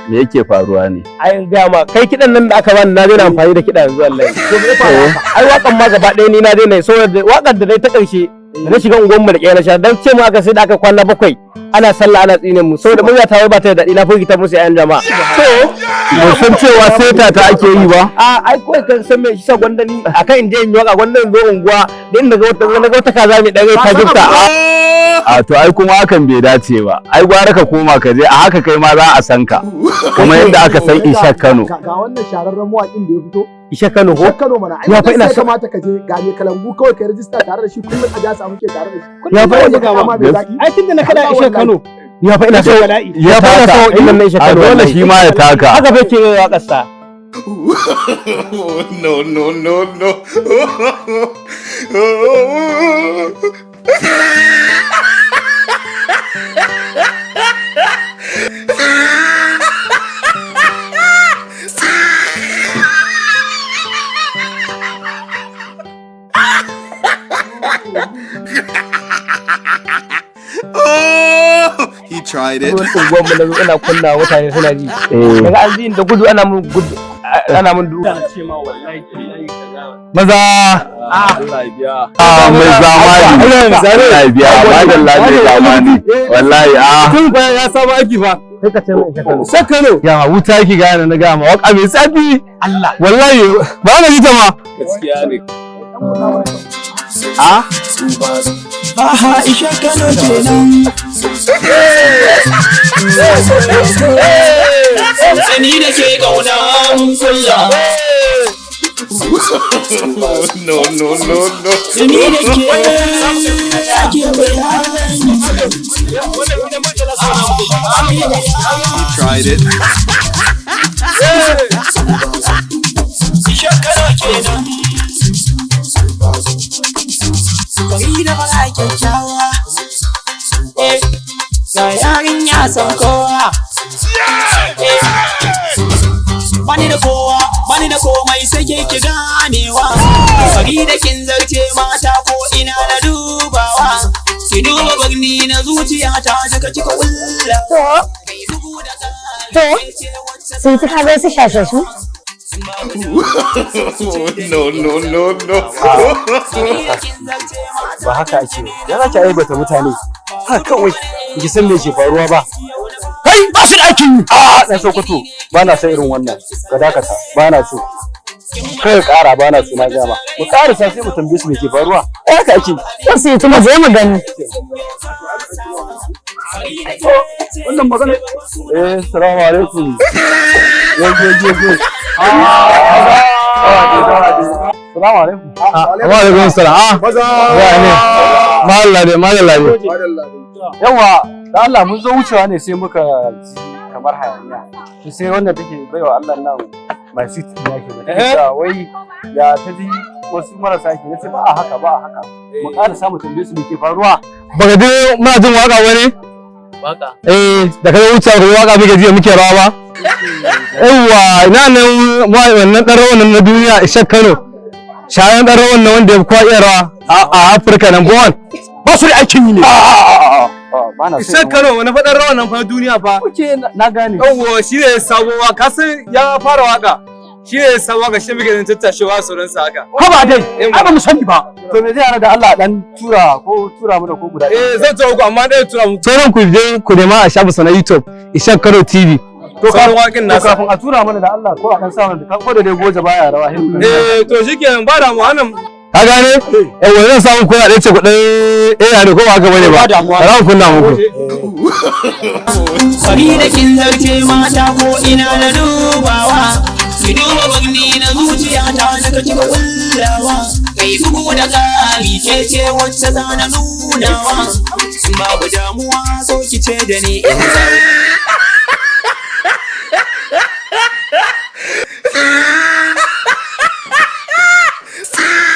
me yake faruwa ne? Ai ga ma kai kidan nan da aka bani na daina amfani da kida yanzu wallahi. To me faru? Ai wakan ma gaba ɗaya ni na daina saboda wakar da dai ta ƙarshe na shiga unguwar mu da ƙyar sha dan ce mu aka sai da aka kwana 7 ana sallah ana tsine mu saboda mun ya tawo ba ta da daɗi na furgita musu ƴan jama'a. To Ba san cewa seta ta ake yi ba? ai kawai kan san me shi sa gwanda ni akan in je in yi waka gwanda in zo unguwa da inda ga wata kaza mai ɗagai ta gifta. A to ai kuma hakan bai dace ba. Ai gwara ka koma ka je a haka kai ma za a san ka. Kuma yadda aka san Isha Kano. Ga wannan shararren mawaƙin da ya fito. Isha Kano ko? Isha Kano mana. Ya fa ina so kamata ka je ga me kalangu kawai ka register tare da shi kullum a jasa muke tare da shi. Ya fa ina ga ma ai tunda na kada Isha Kano. Ya fa ina so Ya taka inda na Isha Kano. Dole shi ma ya taka. Haka fa ke waƙar sa. No. He tried it. Unguwar mu na ina kunna mutane suna ji. Daga an ji da gudu ana mun duka. Maza Allah ya biya. Mai zamani. Allah ya biya. Madalla mai zamani. Wallahi Kun fa ya saba aiki fa. Sai ka ce mai Isha Kano. Ya wuta ki gane na gama waka mai tsafi. Allah. Wallahi ba na ji ta ma. Gaskiya ne. Aha, Isha Kano kenan. Ni da ke kauna mun kulla. No. Ni da ke ake bayani. He tried it. Isha Kano kenan. Bari da fara kyakkyawa. Ga yarinya san kowa. Bani da kowa, bani da komai sai ke ki ganewa. Bari da kin zarce mata ko ina na dubawa. Ki duba birni na zuciya ta daga kika kulla. To, sun ci ka zo su shashashu? No. Ba haka ake ya za ki aibata mutane haka kawai ki san me ke faruwa ba. Kai ba su da aikin yi. Dan Sokoto ba na son irin wannan ka dakata ba na so kai ƙara ba na so na gama mu ƙara sai mu tambaye su me ke faruwa haka ake To su yi tuma je mu gani. wannan magana. Assalamu alaikum. Assalamu alaikum. Wa alaikum salam. Madalla ne. Yawa da Allah mun zo wucewa ne sai muka ji kamar hayaniya. To sai wanda take baiwa Allah nan mai city ya ke da wai ya ta ji wasu marasa ke yace ba a haka. Mu ƙara samu tambaye su me ke faruwa. Baka dai muna jin waka wani? Waka. Da kai wuce da waka muke ji muke rawa ba. Yawa ina nan wannan dan rawan na duniya Isha Kano. Shayan dan rawan nan wanda ya kwa iya rawa a Afirka nan gwan. Ba su da aikin yi ne. Isha Kano wani faɗin rawan nan fa duniya fa. Oke na gane. Yawwa shi ne sabuwa ka san ya fara waka. Shi ne sabo waka shi muke tattashewa sauransa haka. Haba dai. Ai ba mu sani ba. To me zai hana da Allah dan tura mu da ko guda. Zan tura ku amma dai tura mu. Sauran ku je ku nema a shafinsa na YouTube Isha Kano TV. To kafin kafin a tura mana da Allah ko a dan sa mana da ko da dai goje baya rawa. To shikenan ba da mu wannan ka gane yawa zan samu kuna ɗaya ce kuɗin ne ko ba haka bane ba ran kunna muku Bari da kin zarce mata ko ina na dubawa. Ki duba bagni na zuciya ta daga cika kullawa. Kai bugu da ƙari ce wacce za na nunawa. Babu damuwa so ki ce da ni in